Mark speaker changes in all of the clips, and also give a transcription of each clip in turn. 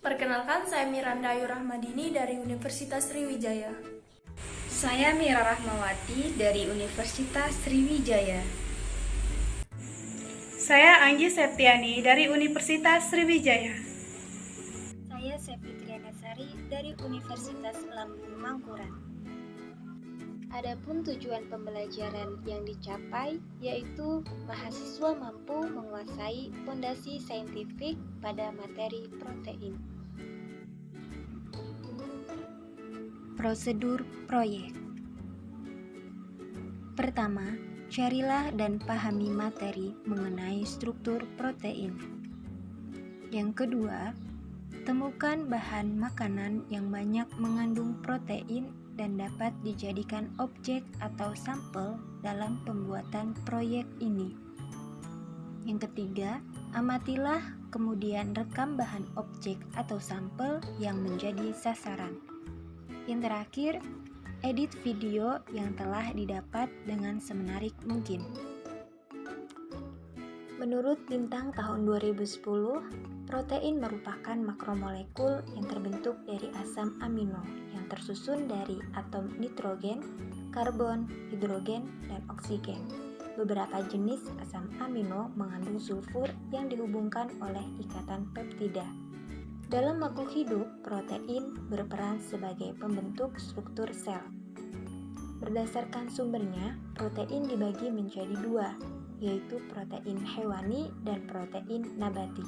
Speaker 1: Perkenalkan, saya Miranda Ayu Rahmadini dari Universitas Sriwijaya.
Speaker 2: Saya Mira Rahmawati dari Universitas Sriwijaya.
Speaker 3: Saya Anggi Septiani dari Universitas Sriwijaya.
Speaker 4: Saya Septi Trianasari dari Universitas Lambung Mangkurat. Adapun tujuan pembelajaran yang dicapai yaitu mahasiswa mampu menguasai fondasi saintifik pada materi protein. Prosedur proyek. Pertama, carilah dan pahami materi mengenai struktur protein. Yang kedua, temukan bahan makanan yang banyak mengandung protein dan dapat dijadikan objek atau sampel dalam pembuatan proyek ini. Yang ketiga, amatilah kemudian rekam bahan objek atau sampel yang menjadi sasaran. Yang terakhir, edit video yang telah didapat dengan semenarik mungkin. Menurut Bintang tahun 2010, protein merupakan makromolekul yang terbentuk dari asam amino yang tersusun dari atom nitrogen, karbon, hidrogen, dan oksigen. Beberapa jenis asam amino mengandung sulfur yang dihubungkan oleh ikatan peptida. Dalam makhluk hidup, protein berperan sebagai pembentuk struktur sel. Berdasarkan sumbernya, protein dibagi menjadi dua, yaitu protein hewani dan protein nabati.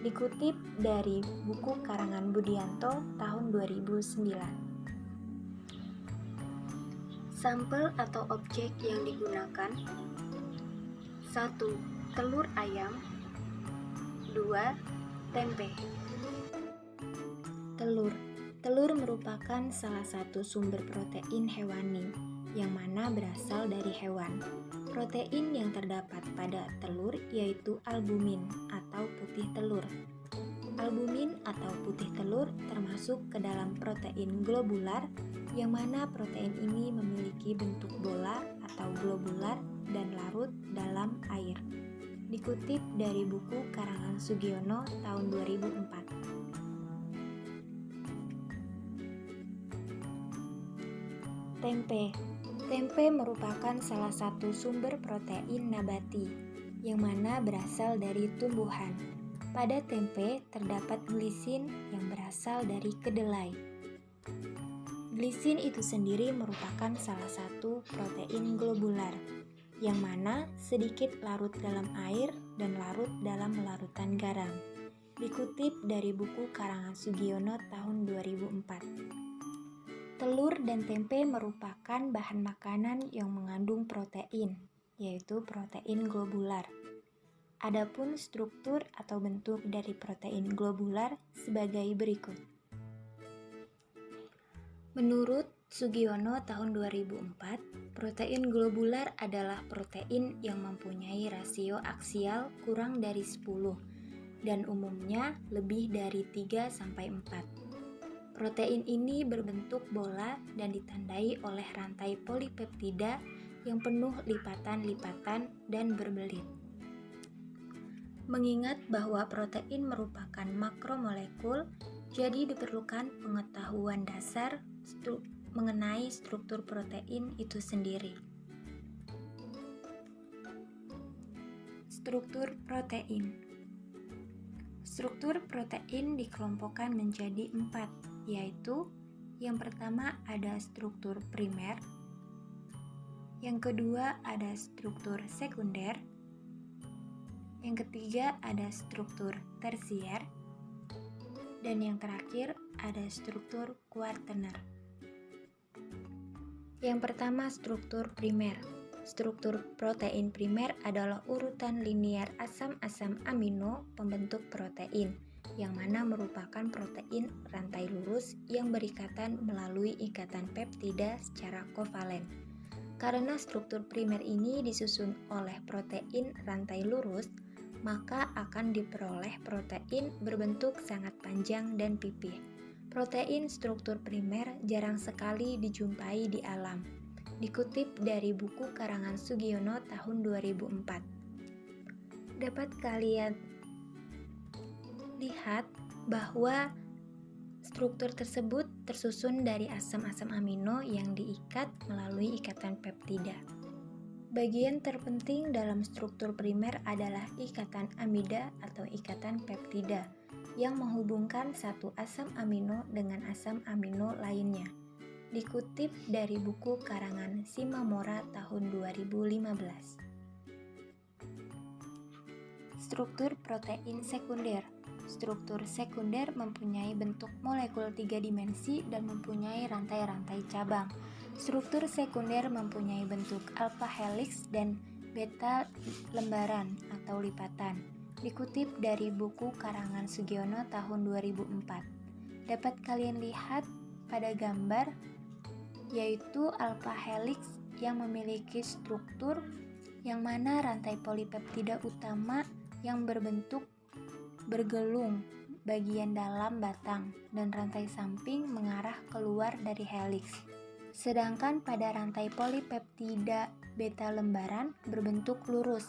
Speaker 4: Dikutip dari buku karangan Budianto tahun 2009. Sampel atau objek yang digunakan: 1. Telur ayam. 2. Tempe. Telur merupakan salah satu sumber protein hewani yang mana berasal dari hewan. Protein yang terdapat pada telur yaitu albumin atau putih telur. Albumin atau putih telur termasuk ke dalam protein globular, yang mana protein ini memiliki bentuk bola atau globular dan larut dalam air. Dikutip dari buku karangan Sugiono tahun 2004. Tempe merupakan salah satu sumber protein nabati, yang mana berasal dari tumbuhan. Pada tempe terdapat glisin yang berasal dari kedelai. Glisin itu sendiri merupakan salah satu protein globular, yang mana sedikit larut dalam air dan larut dalam larutan garam. Dikutip dari buku karangan Sugiono tahun 2004. Telur dan tempe merupakan bahan makanan yang mengandung protein, yaitu protein globular. Adapun struktur atau bentuk dari protein globular sebagai berikut. Menurut Sugiono tahun 2004, protein globular adalah protein yang mempunyai rasio aksial kurang dari 10 dan umumnya lebih dari 3-4. Protein ini berbentuk bola dan ditandai oleh rantai polipeptida yang penuh lipatan-lipatan dan berbelit. Mengingat bahwa protein merupakan makromolekul, jadi diperlukan pengetahuan dasar mengenai struktur protein itu sendiri. Struktur protein. Struktur protein dikelompokkan menjadi 4, yaitu yang pertama ada struktur primer, yang kedua ada struktur sekunder, yang ketiga ada struktur tersier, dan yang terakhir ada struktur kuartener. Yang pertama, struktur primer. Struktur protein primer adalah urutan linear asam-asam amino pembentuk protein, yang mana merupakan protein rantai lurus yang berikatan melalui ikatan peptida secara kovalen. Karena struktur primer ini disusun oleh protein rantai lurus, maka akan diperoleh protein berbentuk sangat panjang dan pipih. Protein struktur primer jarang sekali dijumpai di alam. Dikutip dari buku karangan Sugiono tahun 2004. Dapat kalian lihat bahwa Struktur tersebut tersusun dari asam-asam amino yang diikat melalui ikatan peptida. Bagian terpenting dalam struktur primer adalah ikatan amida atau ikatan peptida yang menghubungkan satu asam amino dengan asam amino lainnya. Dikutip dari buku karangan Shimamura tahun 2015. Struktur protein sekunder. Struktur sekunder mempunyai bentuk molekul 3 dimensi dan mempunyai rantai-rantai cabang. Struktur sekunder mempunyai bentuk alpha helix dan beta lembaran atau lipatan. Dikutip dari buku karangan Sugiono tahun 2004. Dapat kalian lihat pada gambar yaitu alpha helix yang memiliki struktur yang mana rantai polipeptida utama yang berbentuk bergelung bagian dalam batang dan rantai samping mengarah keluar dari helix. Sedangkan pada rantai polipeptida beta lembaran berbentuk lurus,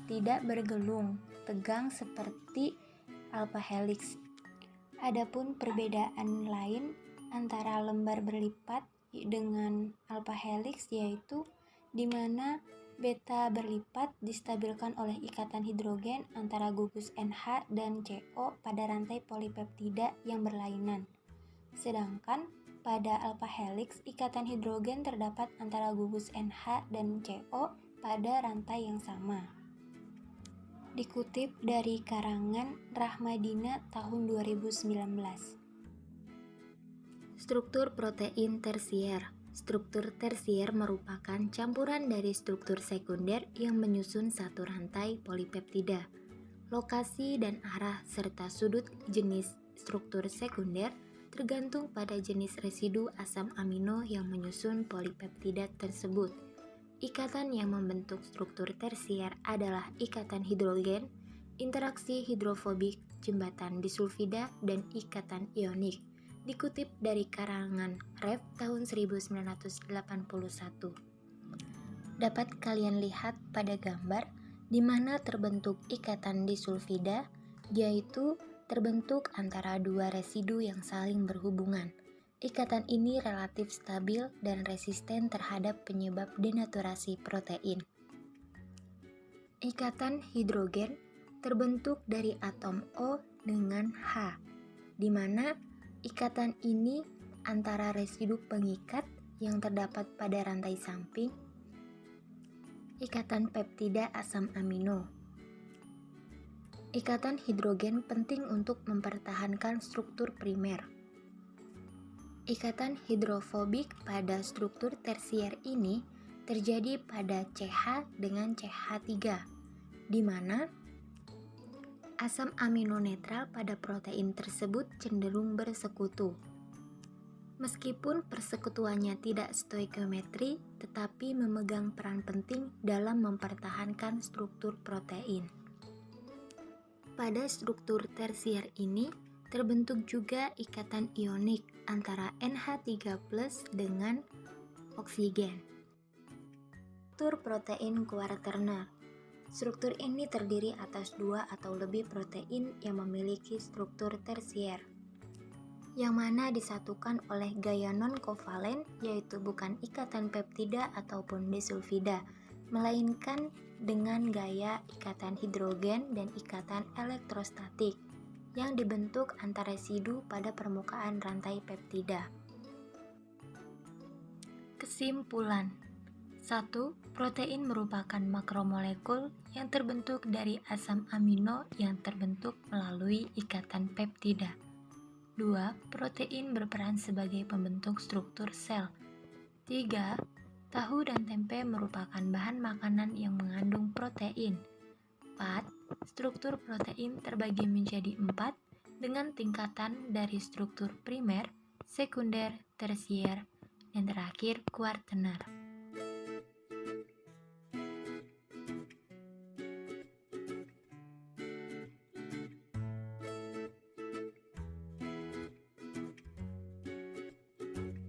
Speaker 4: tidak bergelung, tegang seperti alpha helix. Adapun perbedaan lain antara lembar berlipat dengan alpha helix yaitu di mana beta berlipat distabilkan oleh ikatan hidrogen antara gugus NH dan CO pada rantai polipeptida yang berlainan. Sedangkan pada alpha helix, ikatan hidrogen terdapat antara gugus NH dan CO pada rantai yang sama. Dikutip dari karangan Rahmadina tahun 2019. Struktur protein tersier. Struktur tersier merupakan campuran dari struktur sekunder yang menyusun satu rantai polipeptida. Lokasi dan arah serta sudut jenis struktur sekunder tergantung pada jenis residu asam amino yang menyusun polipeptida tersebut. Ikatan yang membentuk struktur tersier adalah ikatan hidrogen, interaksi hidrofobik, jembatan disulfida, dan ikatan ionik. Dikutip dari karangan Rev tahun 1981. Dapat kalian lihat pada gambar di mana terbentuk ikatan disulfida, yaitu terbentuk antara dua residu yang saling berhubungan. Ikatan ini relatif stabil dan resisten terhadap penyebab denaturasi protein. Ikatan hidrogen terbentuk dari atom O dengan H, di mana ikatan ini antara residu pengikat yang terdapat pada rantai samping, ikatan peptida asam amino. Ikatan hidrogen penting untuk mempertahankan struktur primer. Ikatan hidrofobik pada struktur tersier ini terjadi pada CH dengan CH3, di mana asam amino netral pada protein tersebut cenderung bersekutu. Meskipun persekutuannya tidak stoikiometri, tetapi memegang peran penting dalam mempertahankan struktur protein. Pada struktur tersier ini, terbentuk juga ikatan ionik antara NH3+ dengan oksigen. Struktur protein kuarterner. Struktur ini terdiri atas dua atau lebih protein yang memiliki struktur tersier, yang mana disatukan oleh gaya non-kovalen, yaitu bukan ikatan peptida ataupun disulfida, melainkan dengan gaya ikatan hidrogen dan ikatan elektrostatik yang dibentuk antar residu pada permukaan rantai peptida. Kesimpulan: 1. Protein merupakan makromolekul yang terbentuk dari asam amino yang terbentuk melalui ikatan peptida. 2. Protein berperan sebagai pembentuk struktur sel. 3. Tahu dan tempe merupakan bahan makanan yang mengandung protein. 4. Struktur protein terbagi menjadi 4 dengan tingkatan dari struktur primer, sekunder, tersier, dan terakhir kuartener.